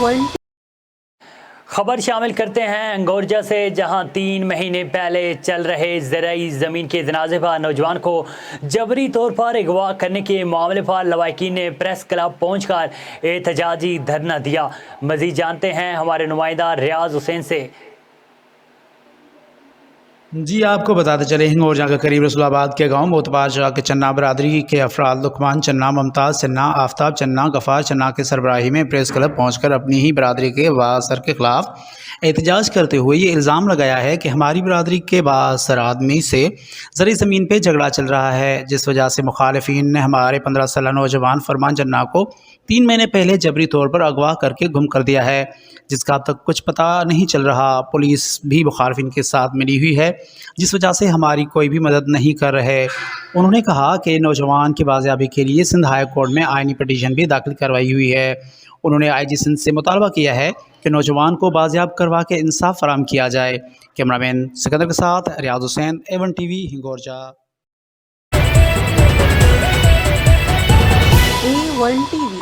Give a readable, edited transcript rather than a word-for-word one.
One خبر شامل کرتے ہیں انگورجا سے، جہاں 3 مہینے پہلے چل رہے زرعی زمین کے تنازع پر نوجوان کو جبری طور پر اغوا کرنے کے معاملے پر لواحقین نے پریس کلب پہنچ کر احتجاجی دھرنا دیا۔ مزید جانتے ہیں ہمارے نمائندہ ریاض حسین سے۔ جی آپ کو بتاتے چلے ہنگورجا کے قریب رسول آباد کے گاؤں موتبار جگہ کے چنا برادری کے افراد لقمان چنا، ممتاز چنا، آفتاب چنا، غفار چنا کے سربراہی میں پریس کلب پہنچ کر اپنی ہی برادری کے بااثر کے خلاف احتجاج کرتے ہوئے یہ الزام لگایا ہے کہ ہماری برادری کے بااثر آدمی سے زرعی زمین پہ جھگڑا چل رہا ہے، جس وجہ سے مخالفین نے ہمارے 15 سالہ نوجوان فرمان چنا کو 3 مہینے پہلے جبری طور پر اغوا کر کے گم کر دیا ہے، جس کا اب تک کچھ پتہ نہیں چل رہا۔ پولیس بھی مخالفین کے ساتھ ملی ہوئی ہے، جس وجہ سے ہماری کوئی بھی مدد نہیں کر رہے۔ انہوں نے کہا کہ نوجوان کی بازیابی کے لیے سندھ ہائی کورٹ میں آئینی پٹیشن بھی داخل کروائی ہوئی ہے۔ انہوں نے آئی جی سندھ سے مطالبہ کیا ہے کہ نوجوان کو بازیاب کروا کے انصاف فراہم کیا جائے۔ کیمرہ مین سکندر کے ساتھ ریاض حسین، A1 TV ہنگورجا۔ A1 TV